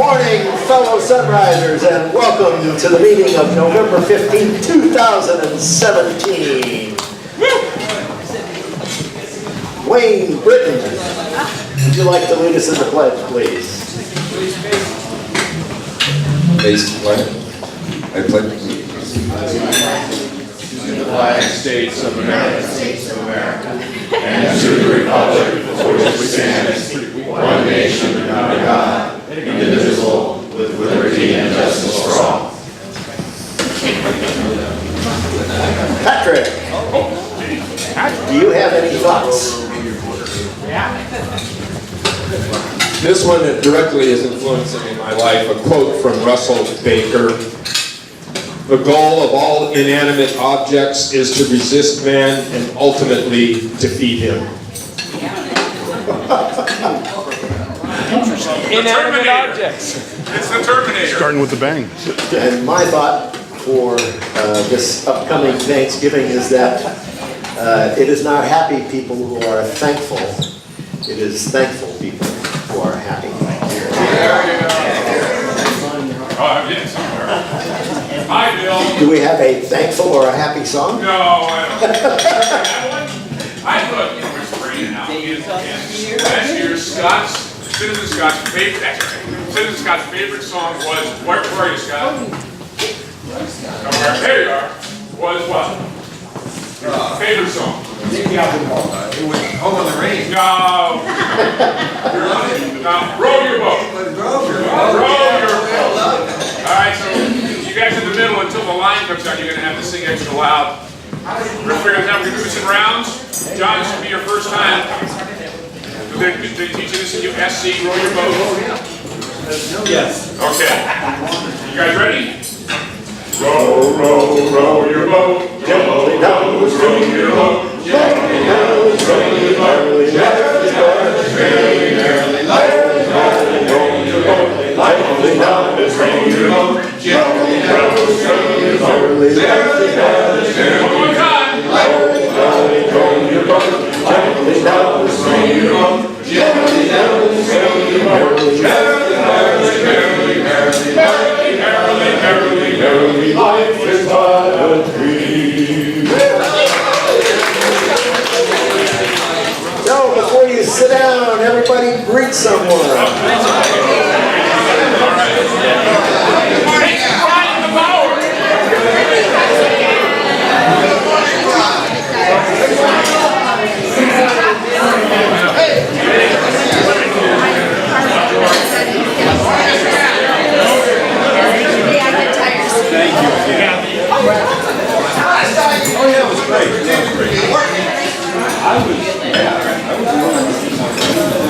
morning, fellow Sunrisers, and welcome to the meeting of November 15, 2017. Wayne Britton, would you like to lead us in the pledge, please? Face the flag. I pledge allegiance to the United States of America, and to the republic for which it stands, one nation under God, indivisible, with liberty and justice for all. Patrick, do you have any thoughts? This one that directly is influencing my life, a quote from Russell Baker. The goal of all inanimate objects is to resist man and ultimately defeat him. Inanimate objects. It's the Terminator. Starting with the bang. And my thought for this upcoming Thanksgiving is that it is not happy people who are thankful. It is thankful people who are happy. Hi, Bill. Do we have a thankful or a happy song? No, I don't. I thought you were spraying out. Last year, Citizen Scott's favorite song was, where are you, Scott? There you are. Was what? Favorite song? It was Home on the Range. No. No, row your boat. Row your boat. All right, so you guys in the middle, until the line comes out, you're going to have to sing extra loud. We're going to do this in rounds. John, this will be your first time. They're teaching this in USC, row your boat? Yes. Okay. You guys ready? Row, row, row your boat. Gently down the stream, your boat. Gently down the stream, merrily, merrily, merrily, row your boat. Lightly down the stream, your boat. Gently down the stream, merrily, merrily, merrily. One more time. Lightly row your boat. Gently down the stream, your boat. Gently down the stream, merrily, merrily, merrily, merrily, merrily, merrily, merrily, merrily, life is but a dream. So, before you sit down, everybody greet someone.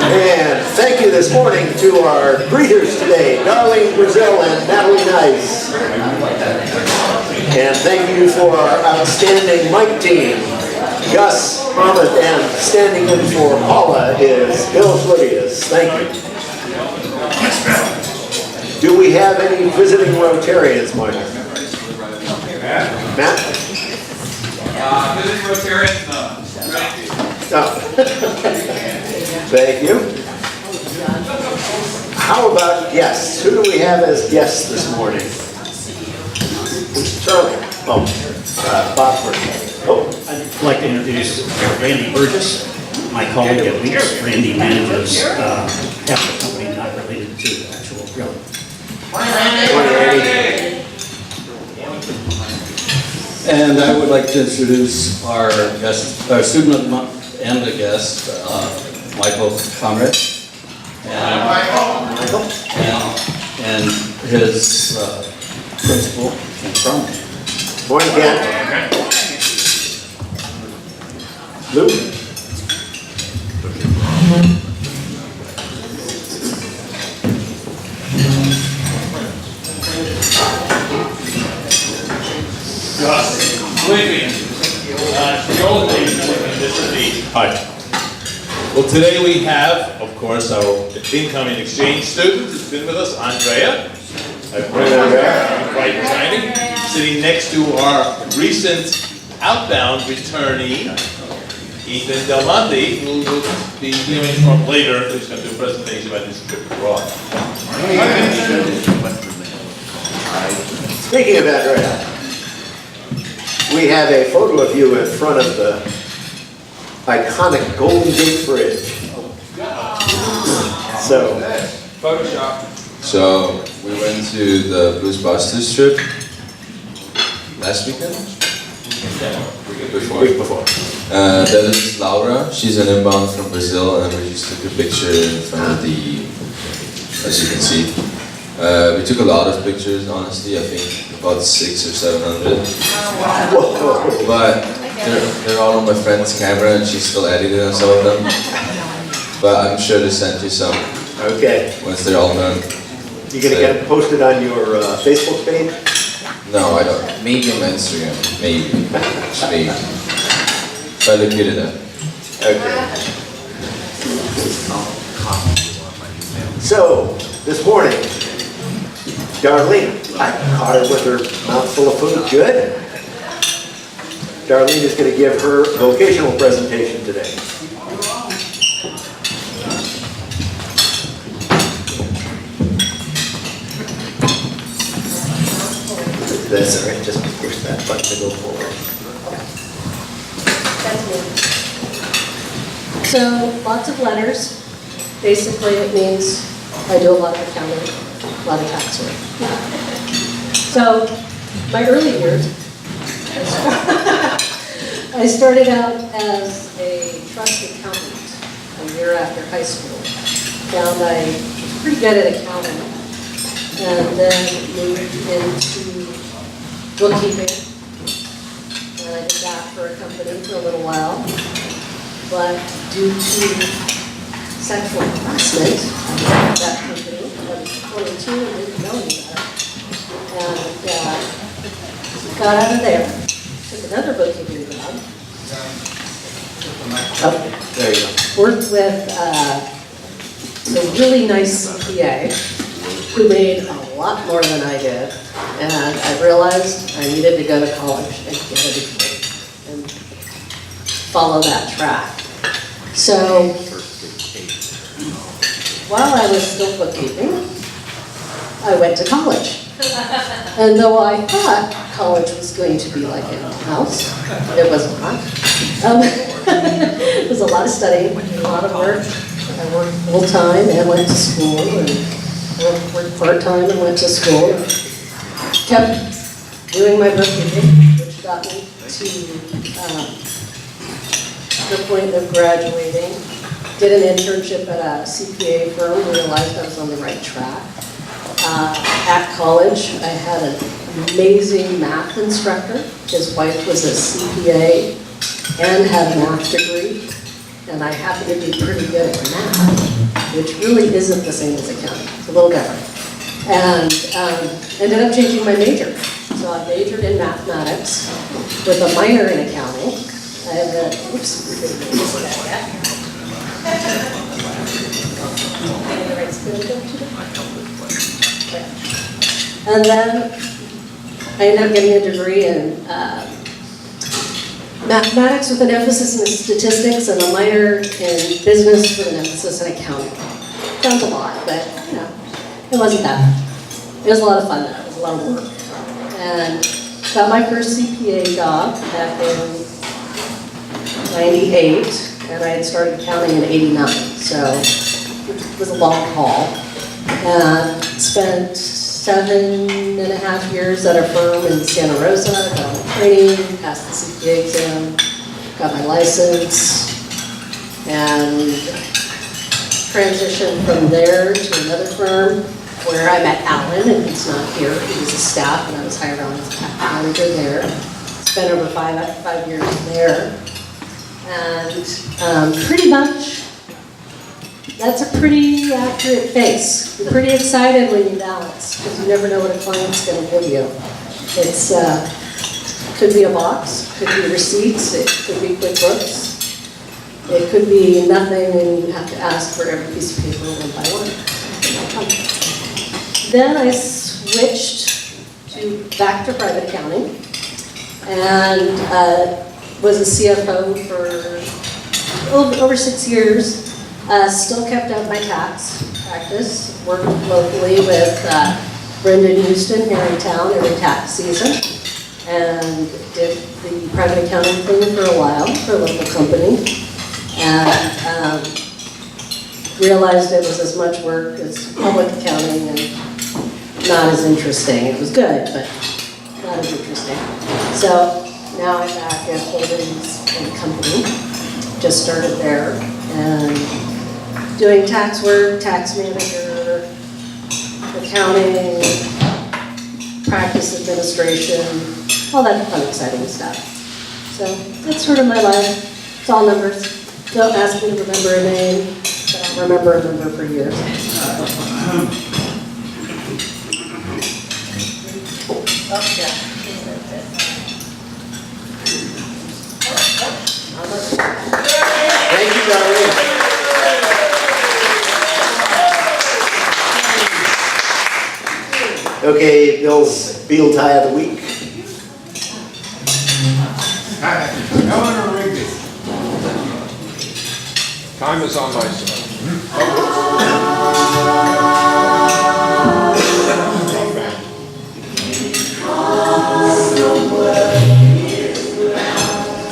And thank you this morning to our greeters today, Darlene Brazil and Natalie Nice. And thank you for our outstanding mic team, Gus Ahmed, and standing in for Paula is Bill Flivius. Thank you. Do we have any visiting Rotarians, Mike? Matt? Visiting Rotarians, no. Oh. Thank you. How about guests? Who do we have as guests this morning? Charlie. Oh, Bob first. Oh. I'd like to introduce Randy Burgess, my colleague at Weeks. Randy manages half the company not related to the actual railroad. And I would like to introduce our guest, our student of the month and a guest, Michael Conrad, and his principal, Ken Crumley. Morning, Ken. Lou? Hi. Well, today we have, of course, our incoming exchange student who's been with us, Andrea. Bright and shiny. Sitting next to our recent outbound returnee, Ethan Del Monte, who will be hearing from later, who's going to do a presentation about his trip abroad. Speaking of Andrea, we have a photo of you in front of the iconic Golden Gate Bridge. So, Photoshop. So we went to the Blues Busters trip last weekend? week before. That is Laura. She's an inbound from Brazil, and we just took a picture in front of the, as you can see. We took a lot of pictures, honestly. I think about 600 or 700. Whoa. But they're all on my friend's camera, and she's still editing on some of them. But I'm sure to send you some Okay. once they're all done. You gonna get it posted on your Facebook page? No, I don't. Maybe on my Instagram. Maybe. Just maybe. If I look good enough. Okay. So, this morning, Darlene, I caught her with her mouth full of food. Good. Darlene is going to give her vocational presentation today. That's all right, just push that button to go forward. That's me. So, lots of letters. Basically, it means I do a lot of accounting, a lot of tax work. So, my early years, I started out as a trust accountant a year after high school. Found I was pretty good at accounting, and then moved into bookkeeping. And I did that for a company for a little while. But due to sexual harassment, I left that company. I was 22 and didn't know any better. And got out of there. Took another bookkeeping job. Oh, there you go. Worked with a really nice CPA who made a lot more than I did. And I realized I needed to go to college and get a degree and follow that track. So while I was still bookkeeping, I went to college. And though I thought college was going to be like in a house, it was not. It was a lot of studying, a lot of work. I worked full-time and went to school, and worked part-time and went to school. Kept doing my bookkeeping, which got me to the point of graduating. Did an internship at a CPA firm, realized I was on the right track. At college, I had an amazing math instructor. His wife was a CPA and had a math degree, and I happened to be pretty good at math, which really isn't the same as accounting. It's a little different. And ended up changing my major. So I majored in mathematics with a minor in accounting. I have a, oops, and then I ended up getting a degree in mathematics with an emphasis in statistics and a minor in business with an emphasis in accounting. Sounds a lot, but you know, it wasn't that bad. It was a lot of fun though, it was a lot of work. And got my first CPA job back in 98, and I had started accounting in 89, so it was a long haul. And spent 7.5 years at a firm in Santa Rosa, got my training, passed the CPA exam, got my license, and transitioned from there to another firm where I met Alan, and he's not here, he was a staff, and I was hired on as a manager there. Spent over five years there. And pretty much, that's a pretty accurate face. You're pretty excited when you balance, because you never know what a client's going to give you. It's could be a box, could be receipts, it could be QuickBooks. It could be nothing, and you have to ask for every piece of paper one by one. Then I switched back to private accounting, and was a CFO for over 6 years. Still kept up my tax practice, worked locally with Brendan Houston here in town every tax season, and did the private accounting thing for a while for a local company, and realized it was as much work as public accounting and not as interesting. It was good, but not as interesting. So now I'm back at Holdings and Company, just started there, and doing tax work, tax manager, accounting, practice administration, all that fun, exciting stuff. So that's sort of my life. It's all numbers. Don't ask me to remember a name. I don't remember a number for years. Thank you, Darlene. Okay, Bill's Beetle Tie of the Week. Eleanor Rigby. Time is on my side.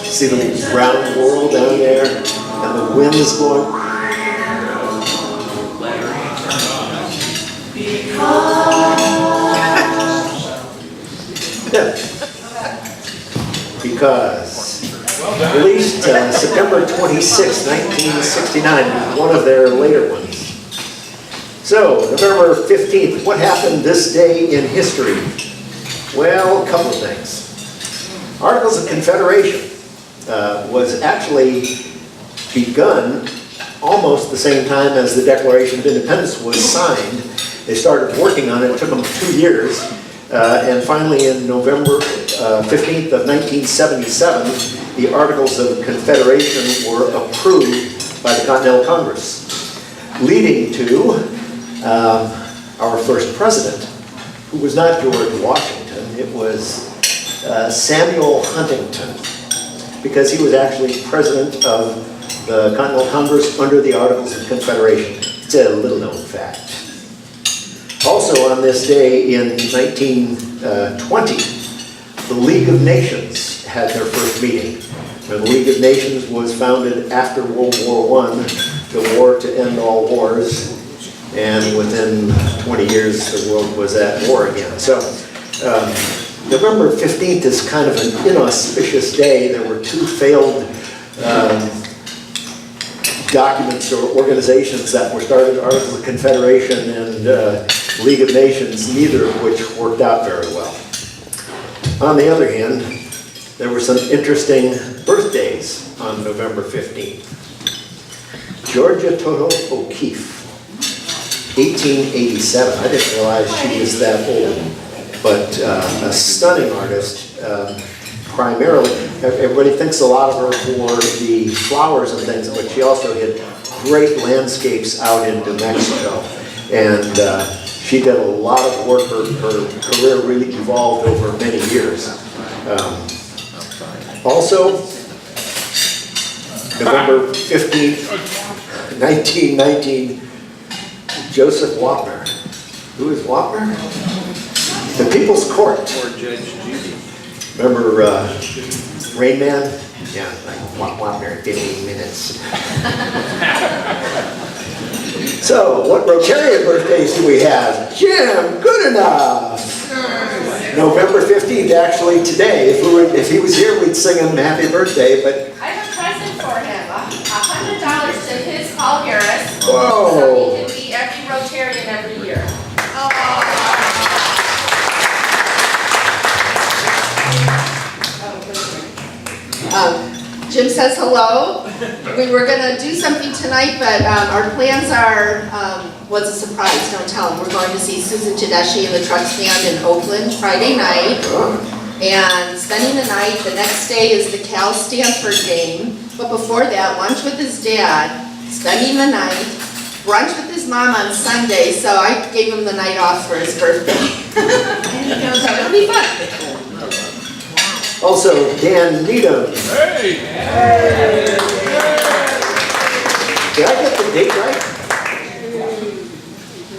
See the round world down there, and the wind is blowing. Yeah. Because released September 26, 1969, one of their later ones. So, November 15th, what happened this day in history? Well, a couple of things. Articles of Confederation was actually begun almost the same time as the Declaration of Independence was signed. They started working on it, it took them 2 years, and finally in November 15th of 1977, the Articles of Confederation were approved by the Continental Congress, leading to our first president, who was not George Washington, it was Samuel Huntington, because he was actually president of the Continental Congress under the Articles of Confederation. It's a little known fact. Also on this day in 1920, the League of Nations had their first meeting. The League of Nations was founded after World War I, the war to end all wars, and within 20 years the world was at war again. So November 15th is kind of an inauspicious day. There were two failed documents or organizations that were started, Articles of Confederation and League of Nations, neither of which worked out very well. On the other hand, there were some interesting birthdays on November 15th. Georgia Toto O'Keeffe, 1887. I didn't realize she was that old, but a stunning artist. Primarily, everybody thinks a lot of her for the flowers and things, but she also had great landscapes out in New Mexico. And she did a lot of work. Her career really evolved over many years. Also, November 15th, 1919, Joseph Wapner. Who is Wapner? The People's Court. Or Judge Judy. Remember Rain Man? Yeah, like Wapner, 15 minutes. So, what Rotarian birthdays do we have? Jim, good enough. November 15th, actually today. If he was here, we'd sing him happy birthday, but... I have a present for him, $100 to his Paul Harris. Whoa. So he can be every Rotarian every year. Jim says hello. We were going to do something tonight, but our plans are, was a surprise, don't tell him. We're going to see Susan Tedeschi and the Truck Stand in Oakland Friday night. And spending the night, the next day is the Cal Stanford game. But before that, lunch with his dad, spending the night, brunch with his mom on Sunday, so I gave him the night off for his birthday. So it'll be fun. Also, Dan Needham. Hey! Did I get the date right?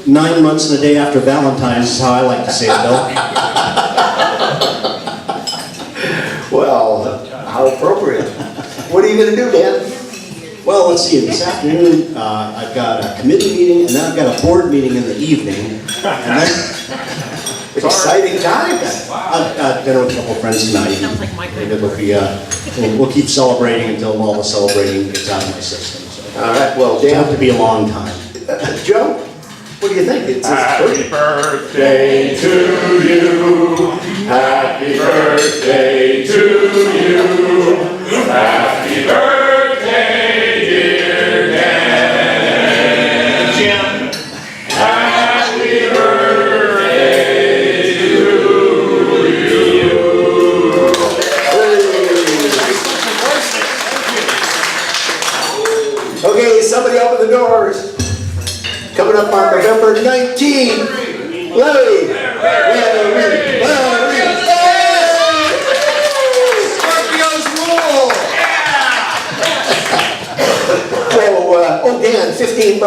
9 months and a day after Valentine's is how I like to say it, Bill. Well, how appropriate. What are you gonna do, Dan? Well, let's see, this afternoon, I've got a committee meeting, and then I've got a board meeting in the evening. And then Exciting times. I've got dinner with a couple of friends tonight. And it'll be, we'll keep celebrating until all the celebrating gets out of my system. So All right, well, it'll have Dan, to be a long time. Joe, what do you think? It's his Happy birthday. birthday to you. Happy birthday to you. Happy birthday, dear Dan. Jim. Happy birthday to you. Okay, somebody open the doors. Coming up on November 19th, Larry. Scorpios rule. Oh, Dan, $15.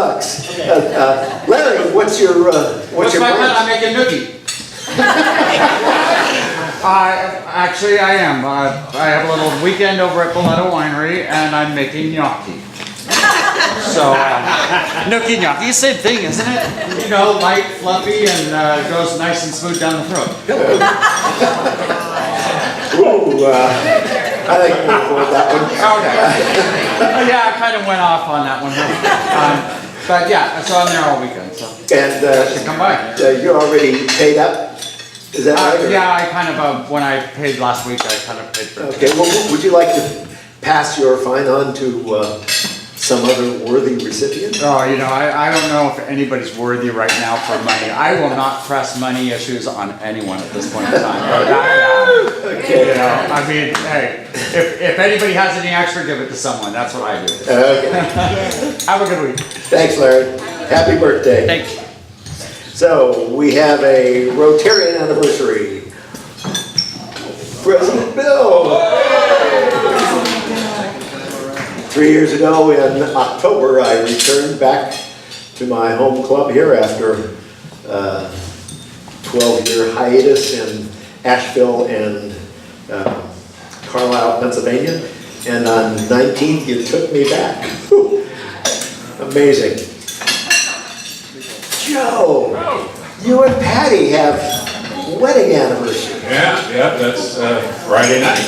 Larry, what's your price? I make a nookie. Actually, I am. I have a little weekend over at Boletta Winery, and I'm making gnocchi. So, nookie gnocchi, same thing, isn't it? You know, light, fluffy, and goes nice and smooth down the throat. Ooh, I think we'll avoid that one. Okay. Yeah, I kind of went off on that one. But yeah, so I'm there all weekend, so And come by. you're already paid up? Is that right? or- Yeah, I kind of, when I paid last week, I kind of paid for it. Okay, well, would you like to pass your fine on to some other worthy recipient? Oh, you know, I don't know if anybody's worthy right now for money. I will not press money issues on anyone at this point in time. Okay. You know, I mean, hey, if anybody has any extra, give it to someone. That's what I do. Okay, Have a good week. thanks, Larry. Happy birthday. Thank you. So, we have a Rotarian anniversary. President Bill. 3 years ago in October, I returned back to my home club here after a 12-year hiatus in Asheville and Carlisle, Pennsylvania. And on 19th, you took me back. Whew. Amazing. Joe, you and Patty have wedding anniversary. Yeah, that's Friday night.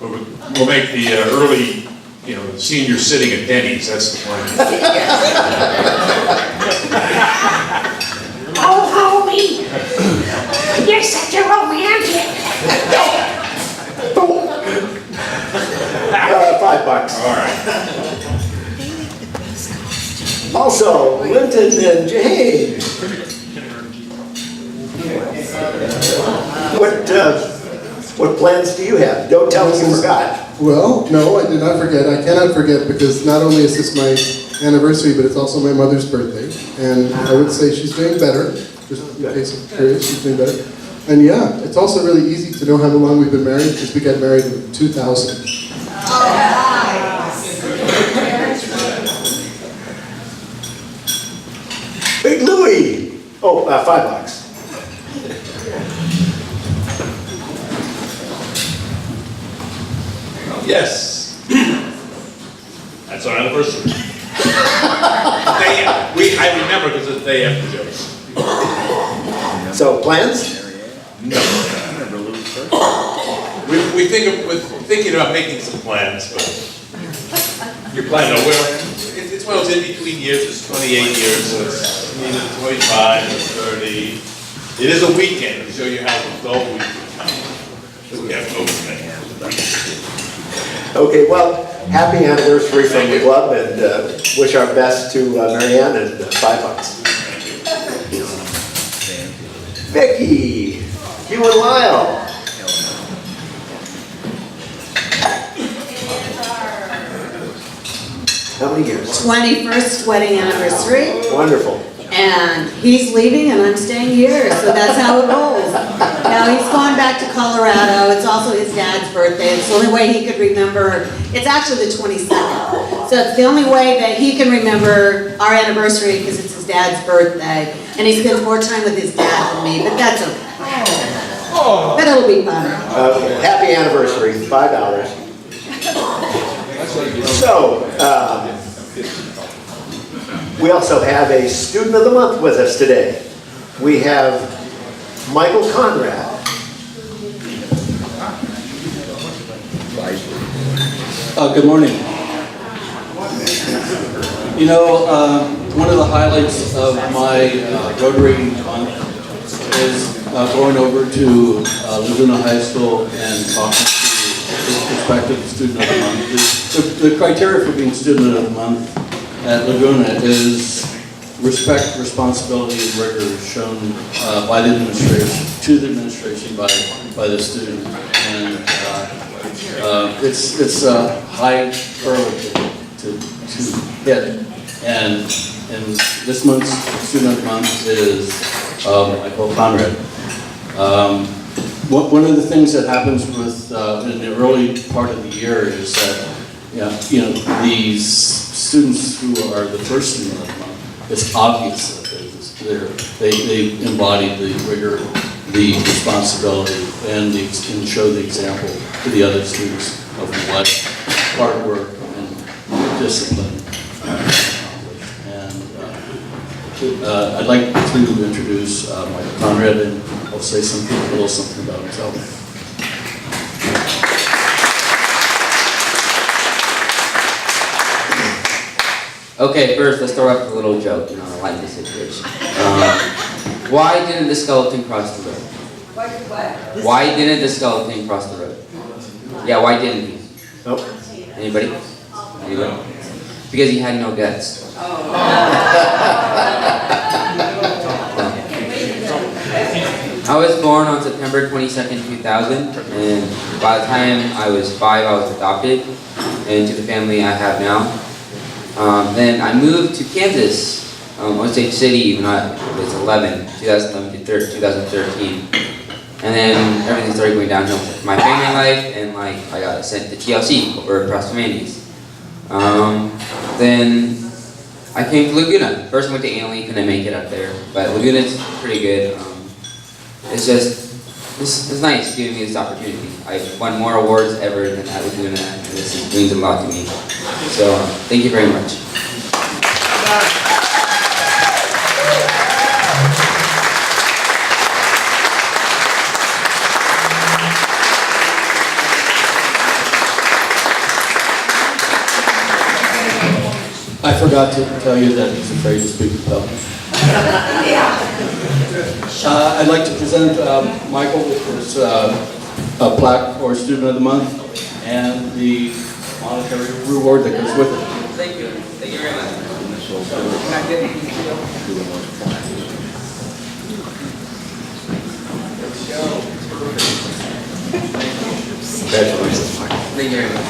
We'll make the early, senior sitting at Denny's, that's the plan. Oh, homie, you're such a romantic. $5. All right. Also, Linton and Jane. What plans do you have? Don't tell me you forgot. Well, no, I did not forget. I cannot forget because not only is this my anniversary, but it's also my mother's birthday. And I would say she's doing better. Just in case of curious, she's doing better. And yeah, it's also really easy to know how long we've been married because we got married in 2000. Big Louie. Oh, $5. Yes. That's our anniversary. I remember because it's the day after Joe's. So, plans? No. We're thinking about making some plans, but you're planning to it's one of those in between years. It's 28 years, so it's either 25 or 30. It is a weekend to show you how dull we become. We have overnight. Okay, well, happy anniversary from the club and wish our best to Marianne and $5. Vicky, you and Lyle. How many years? 21st wedding anniversary, Wonderful. And he's leaving and I'm staying here, so that's how it rolls. Now he's going back to Colorado. It's also his dad's birthday. It's the only way he could remember. It's actually the 22nd. So it's the only way that he can remember our anniversary because it's his dad's birthday. And he spends more time with his dad than me, but that's okay. But it'll be fun. Happy anniversary, $5. So, we also have a student of the month with us today. We have Michael Conrad. Good morning. You know, one of the highlights of my Rotary month is going over to Laguna High School and talking to the prospective student of the month. The criteria for being student of the month at Laguna is respect, responsibility, and rigor shown by the administration, to the administration by the student. And it's a high hurdle to hit. And this month's student of the month is Michael Conrad. One of the things that happens with in the early part of the year is that these students who are the first student of the month, it's obvious that they embody the rigor, the responsibility, and show the example to the other students of what hard work and discipline and I'd like to introduce Michael Conrad, and I'll say a little something about himself. Okay, first let's start off with a little joke, I like this situation. Why didn't the skeleton cross the road? Why didn't the skeleton cross the road? Yeah, why didn't he? Nope. Anybody? Anybody? Because he had no guts. I was born on September 22nd, 2000, and by the time I was 5, I was adopted into the family I have now. Then I moved to Kansas, Osage City, when I was 2011 to 2013. And then everything started going downhill with my family life, and I got sent to TLC, over across from Andy's. Then I came to Laguna. First I went to Annalee, couldn't make it up there, but Laguna's pretty good. It's nice giving me this opportunity. I've won more awards ever than at Laguna, and this means a lot to me. So, thank you very much. I forgot to tell you that he's afraid to speak in public. I'd like to present Michael with his a plaque for Student of the Month and the monetary reward that goes with it. Thank you. Thank you very much. Congratulations, Michael. Thank you very much.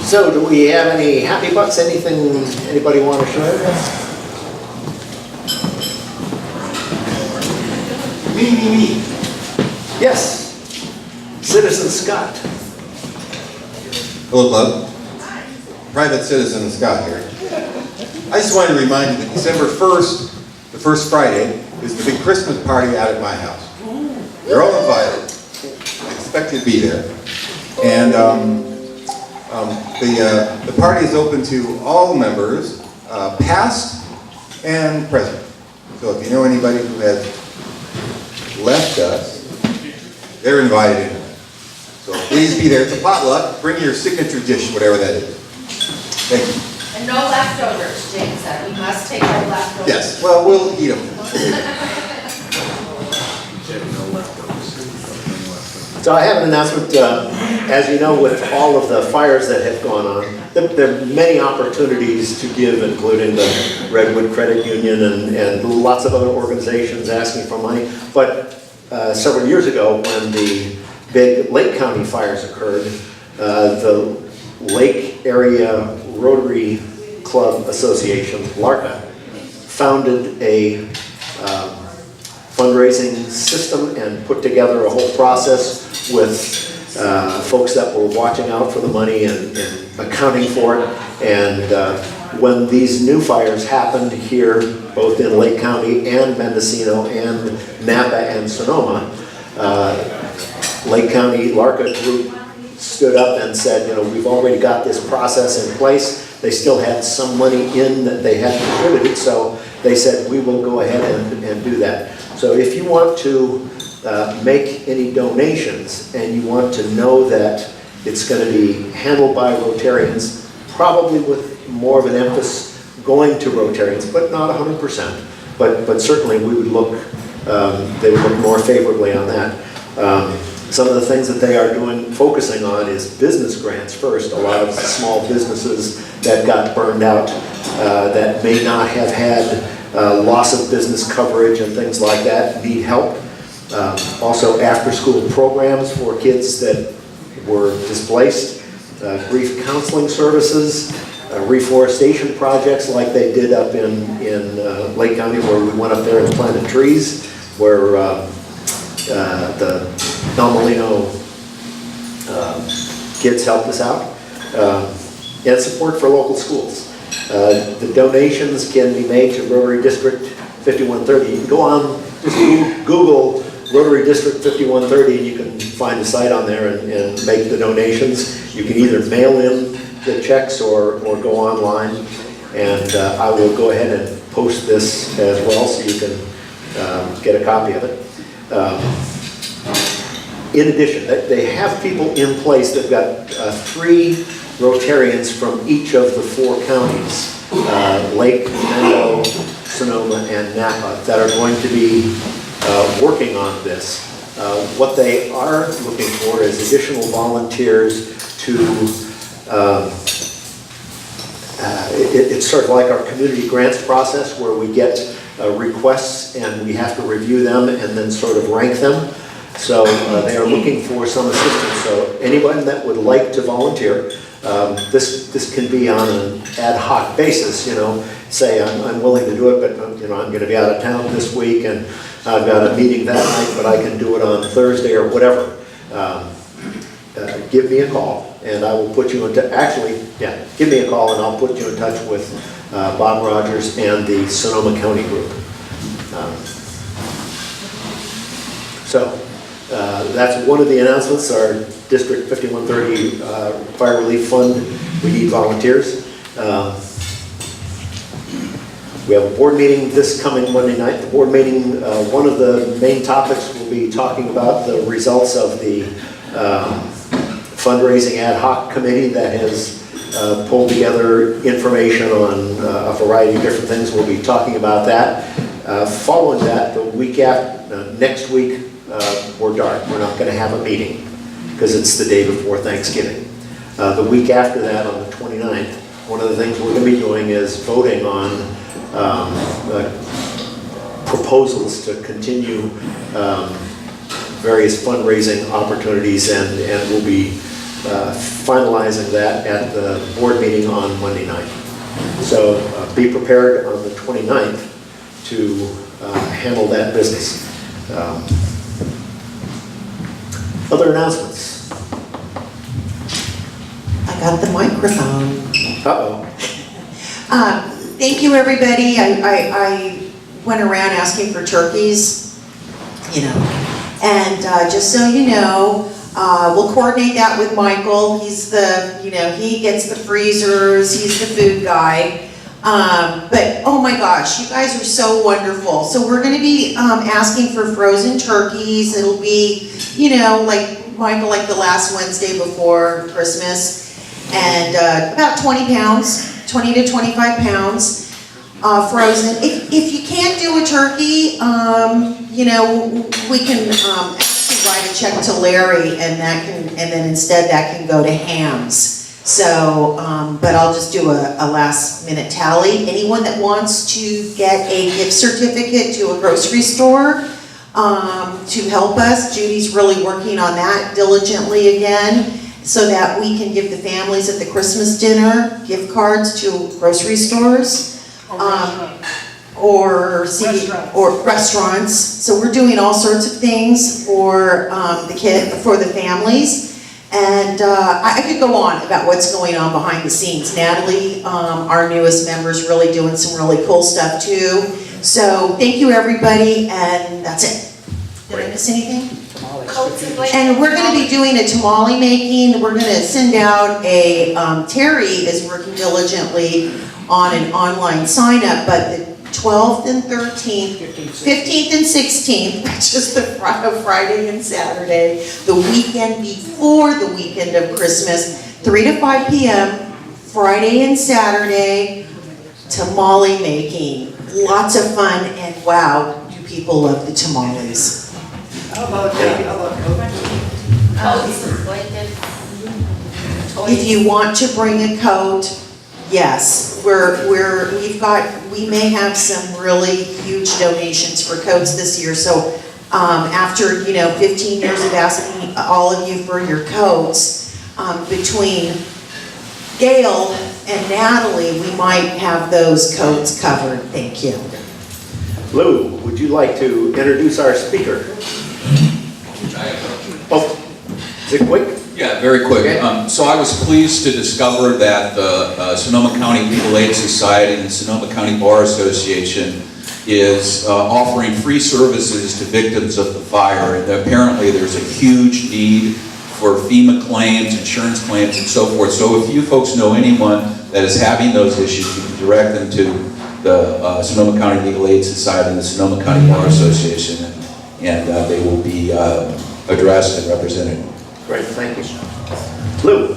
So, do we have any happy bucks? Anything anybody want to share? Me. Yes. Citizen Scott. Hello, Club. Private Citizen Scott here. I just wanted to remind you that December 1st, the first Friday, is the big Christmas party out at my house. You're all invited. I expect you to be there. And the party is open to all members, past and present. So if you know anybody who has left us, they're invited in. So please be there. It's a potluck. Bring your signature dish, whatever that is. Thank you. And no leftovers, Jane said. We must take our leftovers. Yes, well, we'll eat them. So I have an announcement. As you know, with all of the fires that have gone on, there are many opportunities to give, including the Redwood Credit Union and lots of other organizations asking for money. But several years ago, when the big Lake County fires occurred, the Lake Area Rotary Club Association, LARCA, founded a fundraising system and put together a whole process with folks that were watching out for the money and accounting for it. And when these new fires happened here, both in Lake County and Mendocino and Napa and Sonoma, Lake County LARCA group stood up and said, you know, we've already got this process in place. They still had some money in that they had contributed, so they said, we will go ahead and do that. So if you want to make any donations and you want to know that it's going to be handled by Rotarians, probably with more of an emphasis going to Rotarians, but not 100%. But certainly we would look, they would look more favorably on that. Some of the things that they are doing, focusing on, is business grants first. A lot of small businesses that got burned out, that may not have had loss of business coverage and things like that, need help. Also after-school programs for kids that were displaced, grief counseling services, reforestation projects like they did up in Lake County, where we went up there and planted trees, where the Don Molino kids helped us out, and support for local schools. The donations can be made to Rotary District 5130. You can go on, just Google Rotary District 5130 and you can find a site on there and make the donations. You can either mail in the checks or go online, and I will go ahead and post this as well so you can get a copy of it. In addition, they have people in place. They've got 3 Rotarians from each of the 4 counties, Lake, Mendo, Sonoma, and Napa, that are going to be working on this. What they are looking for is additional volunteers to, it's sort of like our community grants process where we get requests and we have to review them and then sort of rank them. So they are looking for some assistance. So anyone that would like to volunteer, this can be on an ad hoc basis, you know, say I'm willing to do it, but you know, I'm going to be out of town this week and I've got a meeting that night, but I can do it on Thursday or whatever. Give me a call and I will put you into, give me a call and I'll put you in touch with Bob Rogers and the Sonoma County group. That's one of the announcements, our District 5130 Fire Relief Fund. We need volunteers. We have a board meeting this coming Monday night. The board meeting, one of the main topics will be talking about the results of the fundraising ad hoc committee that has pulled together information on a variety of different things. We'll be talking about that. Following that, the week after, next week, we're dark. We're not going to have a meeting because it's the day before Thanksgiving. The week after that, on the 29th, one of the things we're going to be doing is voting on proposals to continue various fundraising opportunities, and we'll be finalizing that at the board meeting on Monday night. So be prepared on the 29th to handle that business. Other announcements? I got the microphone. Uh-oh. Thank you, everybody. I went around asking for turkeys, you know, and just so you know, we'll coordinate that with Michael. He's the, you know, he gets the freezers, he's the food guy. But oh my gosh, you guys are so wonderful. So we're going to be asking for frozen turkeys. It'll be, you know, like Michael, like the last Wednesday before Christmas, and about 20 pounds, 20 to 25 pounds frozen. If you can't do a turkey, you know, we can actually write a check to Larry, and that can, and then instead that can go to Hams. So, but I'll just do a last minute tally. Anyone that wants to get a gift certificate to a grocery store to help us, Judy's really working on that diligently again. so that we can give the families at the Christmas dinner gift cards to grocery stores. Or restaurants. So we're doing all sorts of things for for the families. And I could go on about what's going on behind the scenes. Natalie, our newest member, is really doing some really cool stuff too. So thank you, everybody, and that's it. Did I miss anything? And we're going to be doing a tamale making. We're going to send out a, Terry is working diligently on an online sign up, but the 12th and 13th, 15th and 16th, which is the Friday and Saturday, the weekend before the weekend of Christmas, 3 to 5 p.m., Friday and Saturday, tamale making. Lots of fun, and wow, do people love the tamales. How about If you want to bring a coat, yes, we may have some really huge donations for coats this year. So after 15 years of asking all of you for your coats, between Gail and Natalie, we might have those coats covered. Thank you. Lou, would you like to introduce our speaker? Oh, is it quick? Yeah, very quick. So I was pleased to discover that the Sonoma County Legal Aid Society and the Sonoma County Bar Association is offering free services to victims of the fire. And apparently there's a huge need for FEMA claims, insurance claims, and so forth. So if you folks know anyone that is having those issues, you can direct them to the Sonoma County Legal Aid Society and the Sonoma County Bar Association, and they will be addressed and represented. Great, thank you. Lou?